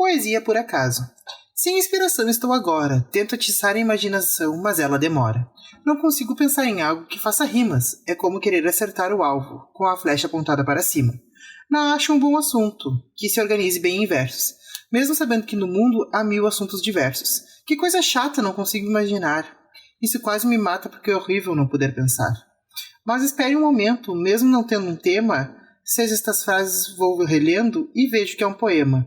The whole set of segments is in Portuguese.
Poesia por acaso. Sem inspiração estou agora, tento atiçar a imaginação, mas ela demora. Não consigo pensar em algo que faça rimas, é como querer acertar o alvo, com a flecha apontada para cima. Não acho um bom assunto, que se organize bem em versos, mesmo sabendo que no mundo há 1000 assuntos diversos. Que coisa chata, não consigo imaginar. Isso quase me mata porque é horrível não poder pensar. Mas espere um momento, mesmo não tendo um tema, seja estas frases vou relendo e vejo que é um poema.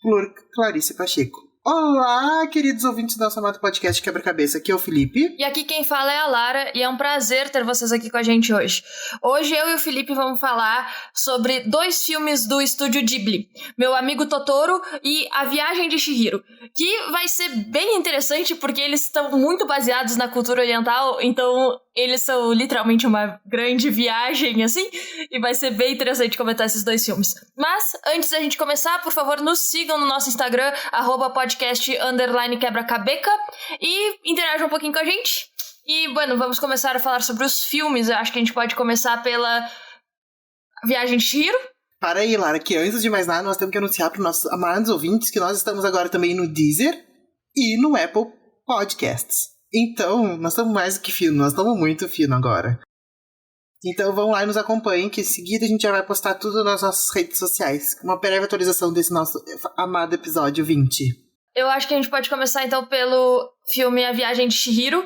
Por Clarice Pacheco. Olá, queridos ouvintes do nosso amado podcast Quebra-Cabeça. Aqui é o Felipe. E aqui quem fala é a Lara, e é um prazer ter vocês aqui com a gente hoje. Hoje eu e o Felipe vamos falar sobre 2 filmes do estúdio Ghibli. Meu Amigo Totoro e A Viagem de Chihiro. Que vai ser bem interessante porque eles estão muito baseados na cultura oriental, então eles são literalmente uma grande viagem, assim, e vai ser bem interessante comentar esses 2 filmes. Mas, antes da gente começar, por favor, nos sigam no nosso Instagram, @podcast_quebra-cabeça, e interajam um pouquinho com a gente. E, bueno, vamos começar a falar sobre os filmes. Eu acho que a gente pode começar pela Viagem de Chihiro. Para aí, Lara, que antes de mais nada, nós temos que anunciar para os nossos amados ouvintes que nós estamos agora também no Deezer e no Apple Podcasts. Então, nós estamos mais do que fino, nós estamos muito fino agora. Então vão lá e nos acompanhem, que em seguida a gente já vai postar tudo nas nossas redes sociais. Uma breve atualização desse nosso amado episódio 20. Eu acho que a gente pode começar então pelo filme A Viagem de Chihiro,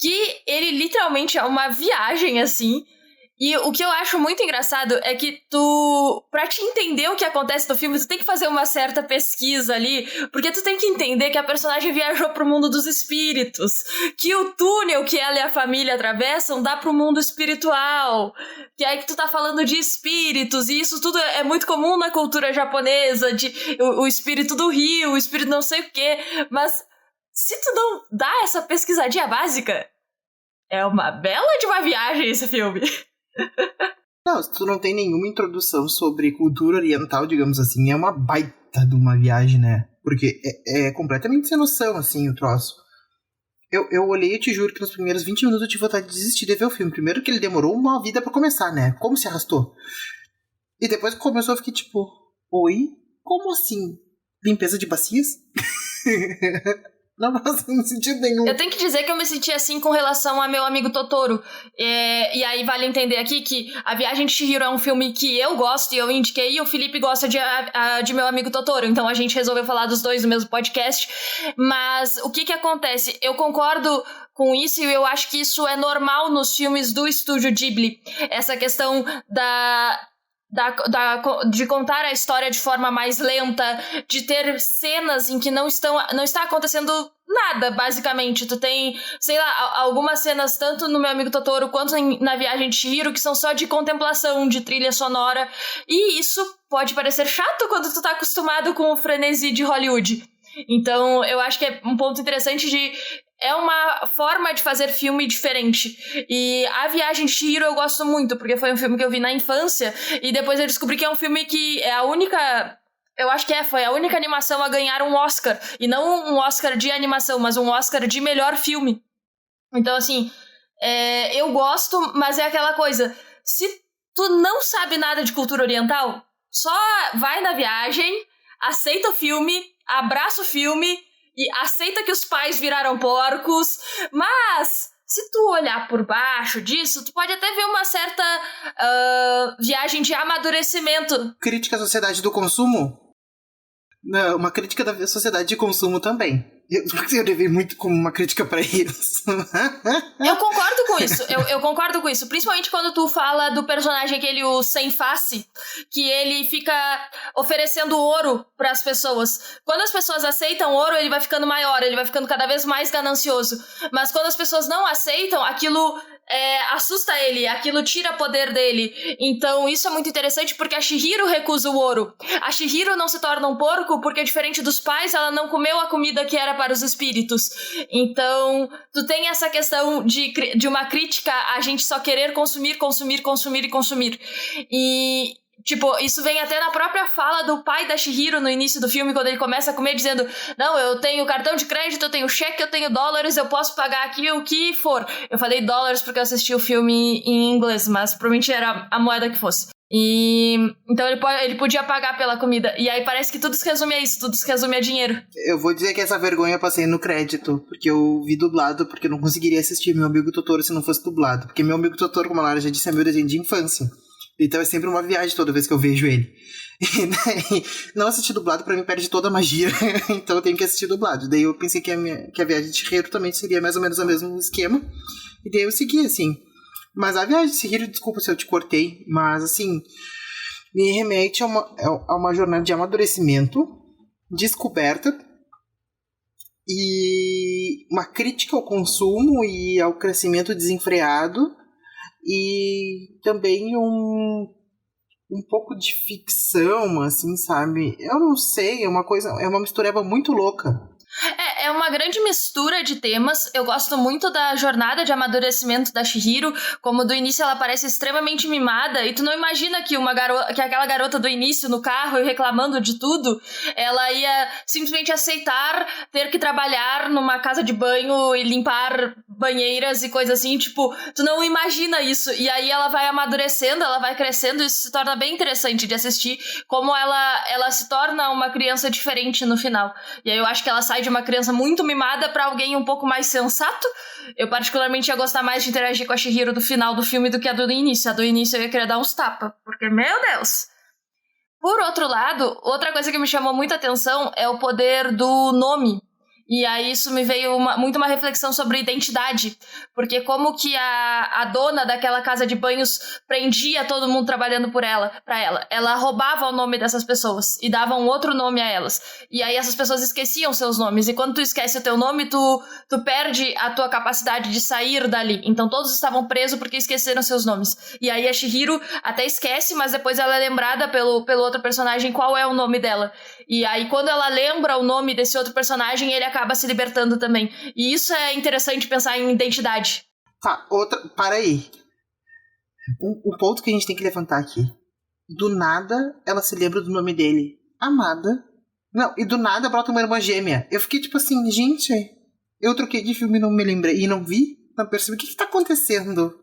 que ele literalmente é uma viagem, assim. E o que eu acho muito engraçado é que pra te entender o que acontece no filme, tu tem que fazer uma certa pesquisa ali, porque tu tem que entender que a personagem viajou pro mundo dos espíritos, que o túnel que ela e a família atravessam dá pro mundo espiritual, que aí que tu tá falando de espíritos, e isso tudo é muito comum na cultura japonesa, o espírito do rio, o espírito não sei o quê, mas se tu não dá essa pesquisadinha básica, é uma bela de uma viagem esse filme. Não, se tu não tem nenhuma introdução sobre cultura oriental, digamos assim, é uma baita de uma viagem, né? Porque é completamente sem noção, assim, o troço. Eu olhei e te juro que nos primeiros 20 minutos eu tive vontade de desistir de ver o filme. Primeiro que ele demorou uma vida pra começar, né? Como se arrastou. E depois que começou eu fiquei tipo, oi? Como assim? Limpeza de bacias? Não faz sentido nenhum. Eu tenho que dizer que eu me senti assim com relação a Meu Amigo Totoro. E aí vale entender aqui que A Viagem de Chihiro é um filme que eu gosto e eu indiquei, e o Felipe gosta de Meu Amigo Totoro. Então a gente resolveu falar dos 2 no mesmo podcast. Mas o que acontece? Eu concordo com isso e eu acho que isso é normal nos filmes do estúdio Ghibli. Essa questão de contar a história de forma mais lenta, de ter cenas em que não está acontecendo nada, basicamente. Tu tem, sei lá, algumas cenas, tanto no Meu Amigo Totoro quanto na Viagem de Chihiro, que são só de contemplação, de trilha sonora, e isso pode parecer chato quando tu tá acostumado com o frenesi de Hollywood. Então, eu acho que é um ponto interessante é uma forma de fazer filme diferente. E A Viagem de Chihiro eu gosto muito, porque foi um filme que eu vi na infância, e depois eu descobri que é um filme que é a única... Eu acho que foi a única animação a ganhar um Oscar. E não um Oscar de animação, mas um Oscar de melhor filme. Então, assim, eu gosto, mas é aquela coisa. Se tu não sabe nada de cultura oriental, só vai na viagem, aceita o filme, abraça o filme e aceita que os pais viraram porcos, mas se tu olhar por baixo disso, tu pode até ver uma certa viagem de amadurecimento. Crítica à sociedade do consumo? Não, uma crítica da sociedade de consumo também. Eu levei muito como uma crítica pra isso. Eu concordo com isso. Eu concordo com isso. Principalmente quando tu fala do personagem aquele, o Sem Face, que ele fica oferecendo ouro pras pessoas. Quando as pessoas aceitam ouro, ele vai ficando maior, ele vai ficando cada vez mais ganancioso. Mas quando as pessoas não aceitam, aquilo assusta ele, aquilo tira poder dele. Então isso é muito interessante porque a Chihiro recusa o ouro. A Chihiro não se torna um porco porque, diferente dos pais, ela não comeu a comida que era para os espíritos. Então tu tem essa questão de uma crítica a gente só querer consumir, consumir, consumir e consumir. E tipo, isso vem até na própria fala do pai da Chihiro no início do filme, quando ele começa a comer, dizendo: não, eu tenho cartão de crédito, eu tenho cheque, eu tenho dólares, eu posso pagar aqui o que for. Eu falei dólares porque eu assisti o filme em inglês, mas provavelmente era a moeda que fosse. E então ele podia pagar pela comida. E aí parece que tudo se resume a isso, tudo se resume a dinheiro. Eu vou dizer que essa vergonha eu passei no crédito, porque eu vi dublado, porque eu não conseguiria assistir Meu Amigo Totoro se não fosse dublado. Porque Meu Amigo Totoro, como a Lara já disse, é meu desenho de infância. Então é sempre uma viagem toda vez que eu vejo ele. E daí, não assistir dublado pra mim perde toda a magia. Então eu tenho que assistir dublado. Daí eu pensei que a viagem de Chihiro também seria mais ou menos o mesmo esquema. E daí eu segui, assim. Mas a viagem de Chihiro, desculpa se eu te cortei, mas assim, me remete a uma jornada de amadurecimento, descoberta e uma crítica ao consumo e ao crescimento desenfreado e também um pouco de ficção, assim, sabe? Eu não sei, é uma mistureba muito louca. É uma grande mistura de temas. Eu gosto muito da jornada de amadurecimento da Chihiro. Como do início ela parece extremamente mimada, e tu não imagina que aquela garota do início no carro e reclamando de tudo, ela ia simplesmente aceitar ter que trabalhar numa casa de banho e limpar banheiras e coisa assim. Tipo, tu não imagina isso. E aí ela vai amadurecendo, ela vai crescendo, e isso se torna bem interessante de assistir, como ela se torna uma criança diferente no final. E aí eu acho que ela sai de uma criança muito mimada pra alguém um pouco mais sensato. Eu particularmente ia gostar mais de interagir com a Chihiro do final do filme do que a do início. A do início eu ia querer dar uns tapas, porque, meu Deus! Por outro lado, outra coisa que me chamou muita atenção é o poder do nome. E aí isso me veio muito uma reflexão sobre identidade, porque como que a dona daquela casa de banhos prendia todo mundo trabalhando pra ela. Ela roubava o nome dessas pessoas e dava um outro nome a elas. E aí essas pessoas esqueciam seus nomes, e quando tu esquece o teu nome, tu perde a tua capacidade de sair dali. Então todos estavam presos porque esqueceram seus nomes. E aí a Chihiro até esquece, mas depois ela é lembrada pelo outro personagem qual é o nome dela. E aí quando ela lembra o nome desse outro personagem, ele acaba se libertando também. E isso é interessante, pensar em identidade. Tá, para aí. Um ponto que a gente tem que levantar aqui. Do nada, ela se lembra do nome dele. Amada. Não, e do nada brota uma irmã gêmea. Eu fiquei tipo assim, gente, eu troquei de filme e não me lembrei. E não vi, não percebi. O que tá acontecendo?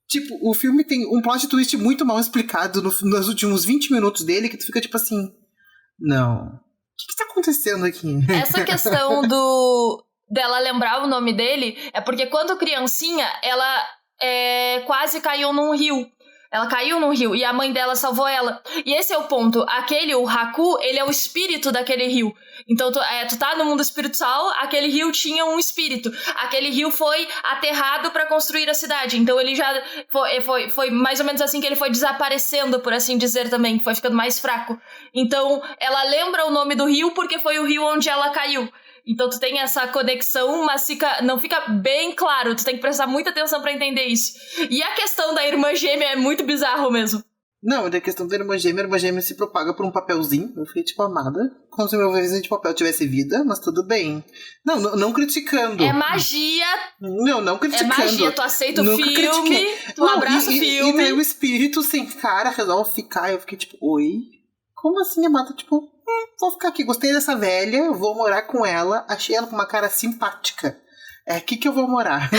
Tipo, o filme tem um plot twist muito mal explicado nos últimos 20 minutos dele, que tu fica tipo assim, não... O que tá acontecendo aqui? Essa questão dela lembrar o nome dele é porque quando criancinha, ela quase caiu num rio. Ela caiu num rio e a mãe dela salvou ela. E esse é o ponto. O Haku, ele é o espírito daquele rio. Então, tu tá no mundo espiritual, aquele rio tinha um espírito. Aquele rio foi aterrado pra construir a cidade. Então, ele já foi mais ou menos assim que ele foi desaparecendo, por assim dizer também. Foi ficando mais fraco. Então, ela lembra o nome do rio porque foi o rio onde ela caiu. Então tu tem essa conexão, mas não fica bem claro. Tu tem que prestar muita atenção pra entender isso. E a questão da irmã gêmea é muito bizarro mesmo. Não, a questão da irmã gêmea se propaga por um papelzinho. Eu fiquei tipo, amada, como se meu vizinho de papel tivesse vida, mas tudo bem. Não criticando. É magia. Não criticando. É magia, tu aceita o filme, tu abraça o filme. E daí o espírito sem cara resolve ficar. Eu fiquei tipo, oi? Como assim, amada? Tipo... vou ficar aqui, gostei dessa velha, vou morar com ela, achei ela com uma cara simpática. É aqui que eu vou morar.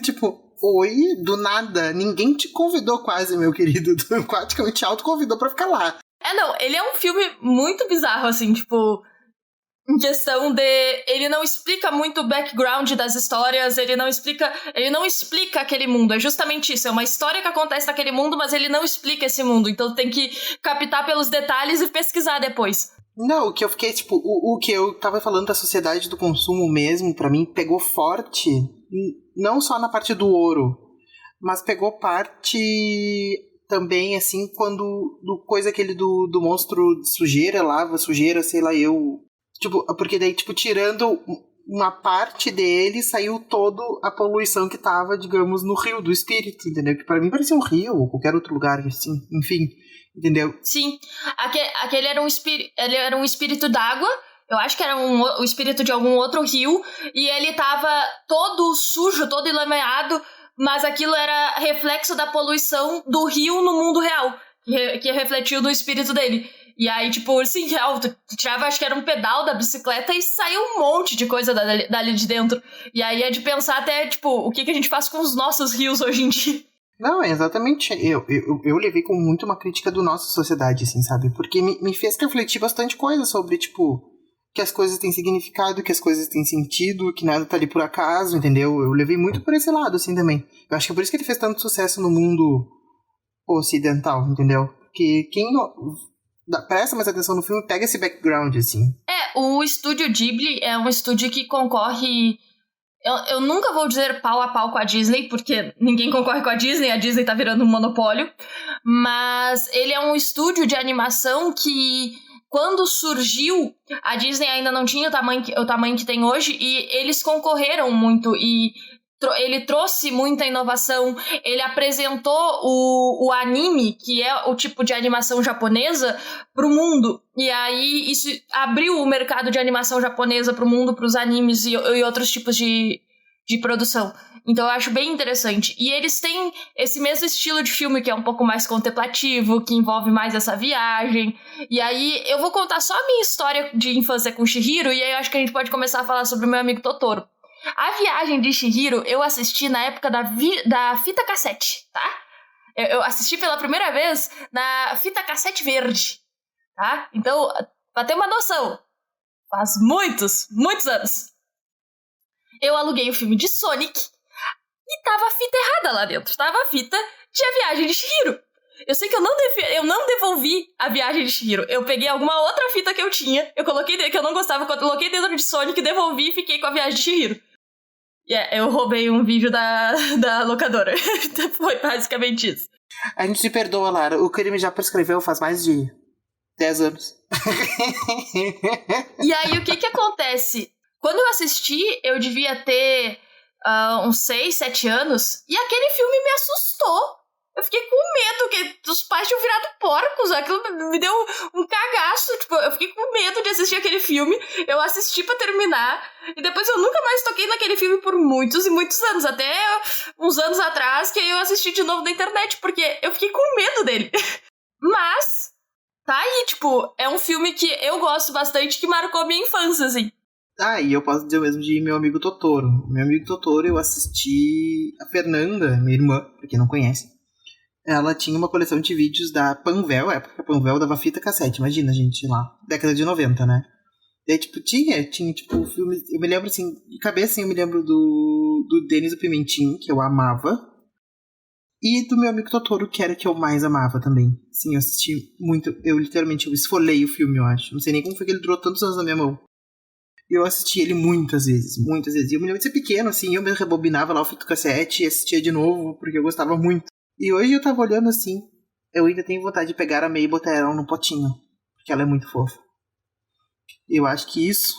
Tipo, oi, do nada, ninguém te convidou quase, meu querido. Tu praticamente autoconvidou pra ficar lá. Não, ele é um filme muito bizarro, assim, tipo... Em questão de... Ele não explica muito o background das histórias, ele não explica aquele mundo. É justamente isso, é uma história que acontece naquele mundo, mas ele não explica esse mundo. Então tem que captar pelos detalhes e pesquisar depois. Não, o que eu fiquei, tipo... O que eu tava falando da sociedade do consumo mesmo, pra mim, pegou forte. Não só na parte do ouro, mas pegou parte... também, assim, quando... coisa aquele do monstro de sujeira, lava, sujeira, sei lá, Tipo, porque daí, tipo, tirando uma parte dele, saiu toda a poluição que tava, digamos, no rio do espírito, entendeu? Que pra mim parecia um rio ou qualquer outro lugar, assim, enfim, entendeu? Sim, aquele era um espírito d'água, eu acho que era o espírito de algum outro rio, e ele tava todo sujo, todo enlameado, mas aquilo era reflexo da poluição do rio no mundo real, que refletiu do espírito dele. E aí, tipo, assim, tu tirava, acho que era um pedal da bicicleta e saiu um monte de coisa dali de dentro. E aí é de pensar até, tipo, o que a gente faz com os nossos rios hoje em dia. Não, é exatamente. Eu levei com muito uma crítica do nossa sociedade, assim, sabe? Porque me fez refletir bastante coisa sobre, tipo, que as coisas têm significado, que as coisas têm sentido, que nada tá ali por acaso, entendeu? Eu levei muito por esse lado, assim, também. Eu acho que é por isso que ele fez tanto sucesso no mundo ocidental, entendeu? Porque quem presta mais atenção no filme pega esse background, assim. O estúdio Ghibli é um estúdio que concorre... Eu nunca vou dizer pau a pau com a Disney, porque ninguém concorre com a Disney tá virando um monopólio. Mas ele é um estúdio de animação que, quando surgiu, a Disney ainda não tinha o tamanho que tem hoje, e eles concorreram muito, e ele trouxe muita inovação. Ele apresentou o anime, que é o tipo de animação japonesa, pro mundo. E aí isso abriu o mercado de animação japonesa pro mundo, pros animes e outros tipos de produção. Então eu acho bem interessante. E eles têm esse mesmo estilo de filme, que é um pouco mais contemplativo, que envolve mais essa viagem. E aí eu vou contar só a minha história de infância com Chihiro, e aí eu acho que a gente pode começar a falar sobre o meu amigo Totoro. A Viagem de Chihiro eu assisti na época da fita cassete, tá? Eu assisti pela primeira vez na fita cassete verde, tá? Então, pra ter uma noção, faz muitos anos. Eu aluguei o filme de Sonic e tava a fita errada lá dentro. Tava a fita de A Viagem de Chihiro. Eu sei que eu não devolvi A Viagem de Chihiro. Eu peguei alguma outra fita que eu tinha, eu coloquei que eu não gostava, eu coloquei dentro de Sonic, devolvi e fiquei com A Viagem de Chihiro. Eu roubei um vídeo da locadora. Foi basicamente isso. A gente se perdoa, Lara. O crime já prescreveu faz mais de 10 anos. E aí, o que acontece? Quando eu assisti, eu devia ter uns 6, 7 anos. E aquele filme me assustou. Eu fiquei com medo, que os pais tinham virado porcos. Aquilo me deu um cagaço. Tipo, eu fiquei com medo de assistir aquele filme. Eu assisti pra terminar. E depois eu nunca mais toquei naquele filme por muitos e muitos anos. Até uns anos atrás, que eu assisti de novo na internet. Porque eu fiquei com medo dele. Mas, tá aí, tipo, é um filme que eu gosto bastante, que marcou minha infância, assim. E eu posso dizer o mesmo de Meu Amigo Totoro. Meu Amigo Totoro, eu assisti a Fernanda, minha irmã, pra quem não conhece. Ela tinha uma coleção de vídeos da Panvel, época que a Panvel dava fita cassete, imagina, gente, lá, década de 90, né? E aí, tipo, tinha tipo, filmes, eu me lembro, assim, de cabeça, assim, eu me lembro do Denis o Pimentinho, que eu amava, e do Meu Amigo Totoro, que era o que eu mais amava também. Sim, eu assisti muito, eu esfolei o filme, eu acho, não sei nem como foi que ele durou tantos anos na minha mão. E eu assisti ele muitas vezes, e eu me lembro de ser pequeno, assim, eu me rebobinava lá o fita cassete e assistia de novo, porque eu gostava muito. E hoje eu tava olhando assim, eu ainda tenho vontade de pegar a May e botar ela no potinho, porque ela é muito fofa. Eu acho que isso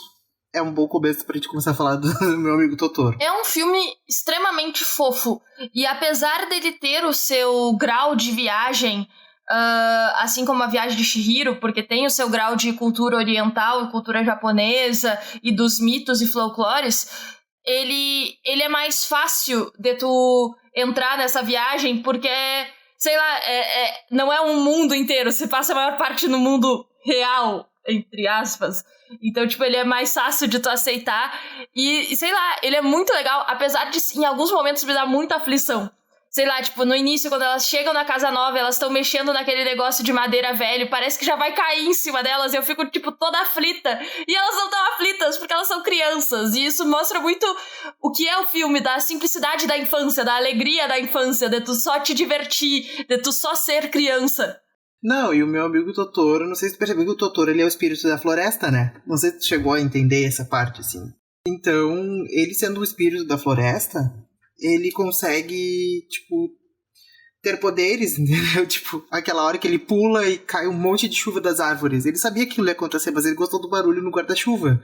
é um bom começo pra gente começar a falar do Meu Amigo Totoro. É um filme extremamente fofo, e apesar dele ter o seu grau de viagem, assim como a Viagem de Chihiro, porque tem o seu grau de cultura oriental e cultura japonesa, e dos mitos e folclores, ele é mais fácil de tu entrar nessa viagem, porque, sei lá, não é um mundo inteiro, você passa a maior parte no mundo real, entre aspas. Então, tipo, ele é mais fácil de tu aceitar. E sei lá, ele é muito legal, apesar de, em alguns momentos, me dar muita aflição. Sei lá, tipo, no início, quando elas chegam na casa nova, elas estão mexendo naquele negócio de madeira velho, parece que já vai cair em cima delas, e eu fico, tipo, toda aflita. E elas não estão aflitas, porque elas são crianças, e isso mostra muito o que é o filme, da simplicidade da infância, da alegria da infância, de tu só te divertir, de tu só ser criança. Não, e o Meu Amigo Totoro, não sei se tu percebeu que o Totoro, ele é o espírito da floresta, né? Não sei se tu chegou a entender essa parte, assim. Então, ele sendo o espírito da floresta, ele consegue, tipo, ter poderes, entendeu? Tipo, aquela hora que ele pula e cai um monte de chuva das árvores. Ele sabia que aquilo ia acontecer, mas ele gostou do barulho no guarda-chuva.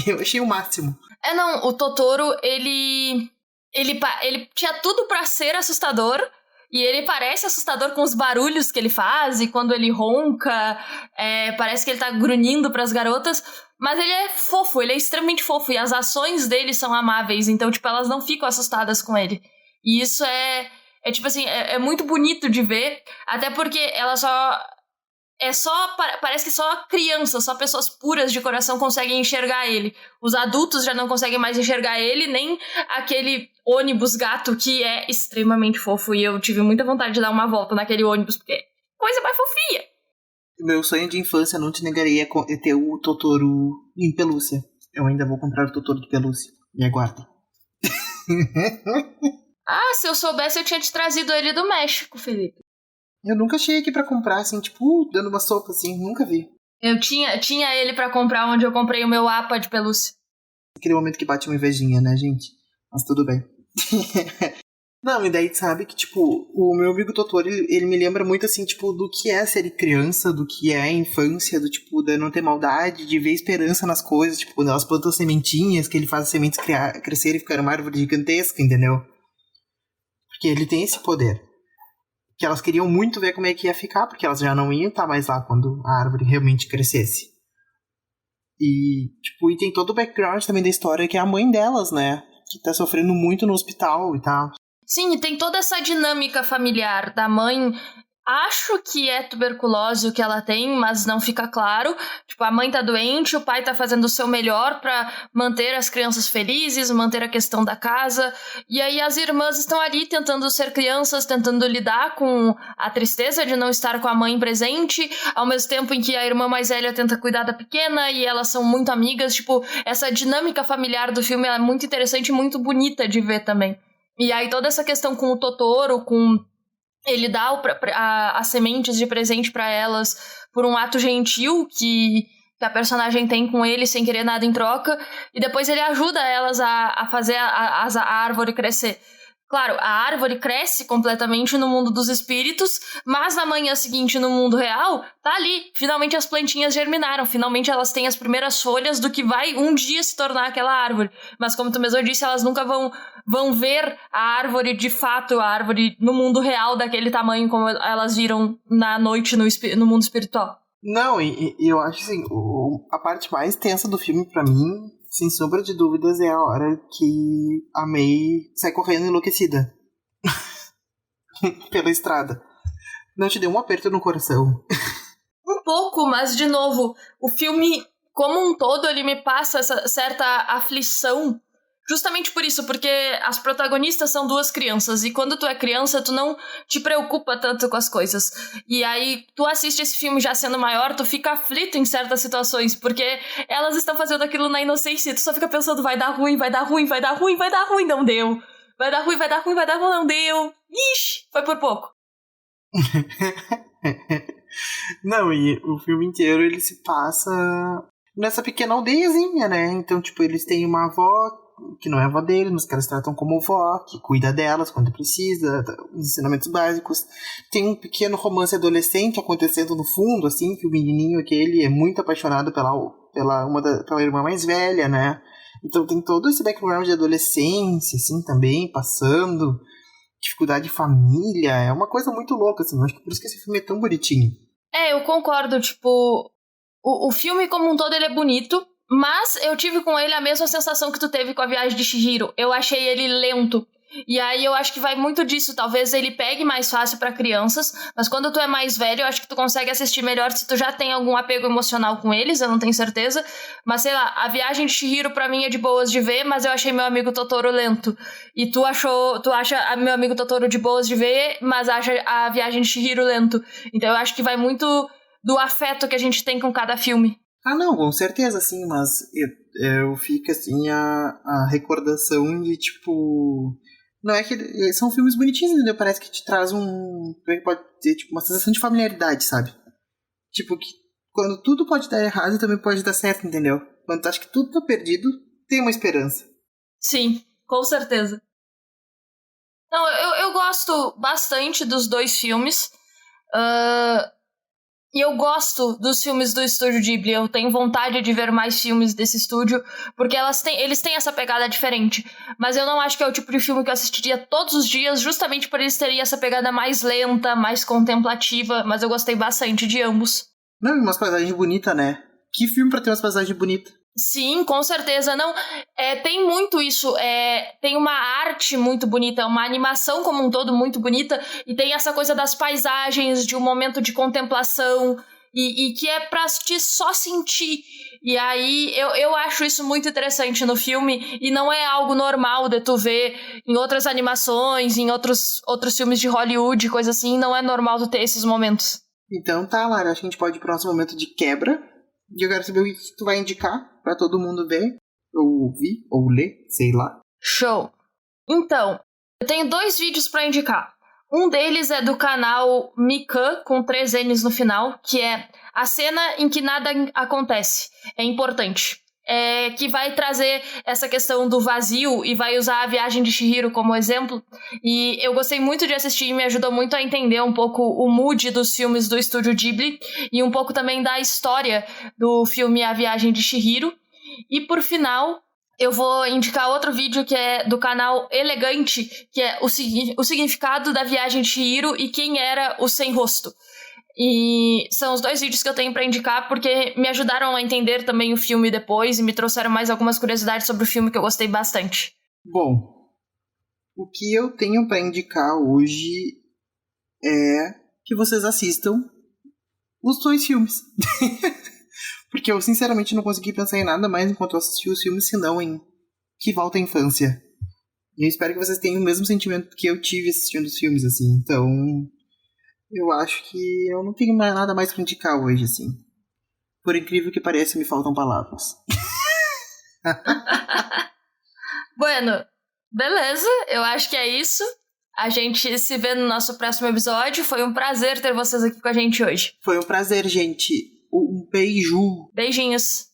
Eu achei o máximo. Não, o Totoro, ele tinha tudo pra ser assustador, e ele parece assustador com os barulhos que ele faz, e quando ele ronca, parece que ele tá grunhindo pras garotas, mas ele é fofo, ele é extremamente fofo, e as ações dele são amáveis, então, tipo, elas não ficam assustadas com ele. E isso tipo assim, é muito bonito de ver, até porque ela só... parece que só crianças, só pessoas puras de coração conseguem enxergar ele. Os adultos já não conseguem mais enxergar ele, nem aquele ônibus gato que é extremamente fofo. E eu tive muita vontade de dar uma volta naquele ônibus, porque coisa mais fofinha. Meu sonho de infância, não te negarei, é ter o Totoro em pelúcia. Eu ainda vou comprar o Totoro de pelúcia. Me aguardem. Ah, se eu soubesse, eu tinha te trazido ele do México, Felipe. Eu nunca achei aqui pra comprar, assim, tipo, dando uma sopa, assim, nunca vi. Eu tinha ele pra comprar onde eu comprei o meu APA de pelúcia. Aquele momento que bate uma invejinha, né, gente? Mas tudo bem. Não, e daí sabe que, tipo, o meu amigo Totoro, ele me lembra muito, assim, tipo, do que é ser criança, do que é a infância, do tipo, de não ter maldade, de ver esperança nas coisas, tipo, quando elas plantam sementinhas, que ele faz as sementes crescerem e ficar uma árvore gigantesca, entendeu? Porque ele tem esse poder. Que elas queriam muito ver como é que ia ficar, porque elas já não iam estar mais lá quando a árvore realmente crescesse. E, tipo, e tem todo o background também da história, que é a mãe delas, né? Que tá sofrendo muito no hospital e tal. Sim, e tem toda essa dinâmica familiar da mãe. Acho que é tuberculose o que ela tem, mas não fica claro. Tipo, a mãe tá doente, o pai tá fazendo o seu melhor pra manter as crianças felizes, manter a questão da casa. E aí as irmãs estão ali tentando ser crianças, tentando lidar com a tristeza de não estar com a mãe presente, ao mesmo tempo em que a irmã mais velha tenta cuidar da pequena e elas são muito amigas. Tipo, essa dinâmica familiar do filme é muito interessante e muito bonita de ver também. E aí toda essa questão com o Totoro, com ele dá as sementes de presente pra elas por um ato gentil que a personagem tem com ele sem querer nada em troca, e depois ele ajuda elas a fazer a árvore crescer. Claro, a árvore cresce completamente no mundo dos espíritos, mas na manhã seguinte, no mundo real, tá ali. Finalmente as plantinhas germinaram, finalmente elas têm as primeiras folhas do que vai um dia se tornar aquela árvore. Mas como tu mesmo disse, elas nunca vão ver a árvore de fato, a árvore no mundo real daquele tamanho como elas viram na noite no mundo espiritual. Não, e eu acho assim, a parte mais tensa do filme pra mim, sem sombra de dúvidas, é a hora que a May sai correndo enlouquecida pela estrada. Não te deu um aperto no coração? Um pouco, mas de novo, o filme como um todo, ele me passa essa certa aflição. Justamente por isso, porque as protagonistas são duas crianças, e quando tu é criança, tu não te preocupa tanto com as coisas. E aí, tu assiste esse filme já sendo maior, tu fica aflito em certas situações, porque elas estão fazendo aquilo na inocência, e tu só fica pensando, vai dar ruim, vai dar ruim, vai dar ruim, vai dar ruim, não deu. Vai dar ruim, vai dar ruim, vai dar ruim, não deu. Ixi, foi por pouco. Não, e o filme inteiro, ele se passa nessa pequena aldeiazinha, né? Então, tipo, eles têm uma avó que não é a avó deles, mas que elas tratam como vó, que cuida delas quando precisa, os ensinamentos básicos. Tem um pequeno romance adolescente acontecendo no fundo, assim, que o menininho aquele é muito apaixonado pela irmã mais velha, né? Então tem todo esse background de adolescência, assim, também, passando, dificuldade de família, é uma coisa muito louca, assim, eu acho que por isso que esse filme é tão bonitinho. Eu concordo, tipo, o filme como um todo ele é bonito, mas eu tive com ele a mesma sensação que tu teve com A Viagem de Chihiro. Eu achei ele lento. E aí eu acho que vai muito disso. Talvez ele pegue mais fácil pra crianças, mas quando tu é mais velho, eu acho que tu consegue assistir melhor se tu já tem algum apego emocional com eles, eu não tenho certeza. Mas sei lá, A Viagem de Chihiro pra mim é de boas de ver, mas eu achei Meu Amigo Totoro lento. E tu acha Meu Amigo Totoro de boas de ver, mas acha A Viagem de Chihiro lento. Então eu acho que vai muito do afeto que a gente tem com cada filme. Ah, não, com certeza, sim, mas eu fico, assim, a recordação de, tipo... Não é que... São filmes bonitinhos, entendeu? Parece que te traz pode ter, tipo, uma sensação de familiaridade, sabe? Tipo, que quando tudo pode dar errado, também pode dar certo, entendeu? Quando tu acha que tudo tá perdido, tem uma esperança. Sim, com certeza. Não, eu gosto bastante dos dois filmes. E eu gosto dos filmes do Estúdio Ghibli. Eu tenho vontade de ver mais filmes desse estúdio, porque eles têm essa pegada diferente. Mas eu não acho que é o tipo de filme que eu assistiria todos os dias, justamente por eles terem essa pegada mais lenta, mais contemplativa. Mas eu gostei bastante de ambos. Não, umas paisagens bonitas, né? Que filme pra ter umas paisagens bonitas? Sim, com certeza. Não, tem muito isso. Tem uma arte muito bonita, uma animação como um todo muito bonita, e tem essa coisa das paisagens, de um momento de contemplação. e que é pra te só sentir. E aí eu acho isso muito interessante no filme, e não é algo normal de tu ver em outras animações, em outros filmes de Hollywood, coisa assim, não é normal tu ter esses momentos. Então tá, Lara, acho que a gente pode ir pro nosso momento de quebra. E eu quero saber o que tu vai indicar pra todo mundo ver, ou ouvir, ou ler, sei lá. Show! Então, eu tenho 2 vídeos pra indicar. Um deles é do canal Mikan, com 3 N's no final, que é a cena em que nada acontece. É importante. Que vai trazer essa questão do vazio e vai usar a viagem de Chihiro como exemplo. E eu gostei muito de assistir e me ajudou muito a entender um pouco o mood dos filmes do Estúdio Ghibli e um pouco também da história do filme A Viagem de Chihiro. E por final, eu vou indicar outro vídeo que é do canal Elegante, que é o significado da viagem de Chihiro e quem era o Sem Rosto. E são os 2 vídeos que eu tenho pra indicar porque me ajudaram a entender também o filme depois e me trouxeram mais algumas curiosidades sobre o filme que eu gostei bastante. Bom, o que eu tenho pra indicar hoje é que vocês assistam os 2 filmes. Porque eu sinceramente não consegui pensar em nada mais enquanto eu assisti os filmes, senão em Que Volta à Infância. E eu espero que vocês tenham o mesmo sentimento que eu tive assistindo os filmes, assim. Então, eu acho que eu não tenho nada mais pra indicar hoje, assim. Por incrível que pareça, me faltam palavras. Bueno, beleza, eu acho que é isso. A gente se vê no nosso próximo episódio. Foi um prazer ter vocês aqui com a gente hoje. Foi um prazer, gente. Um beijo. Beijinhos.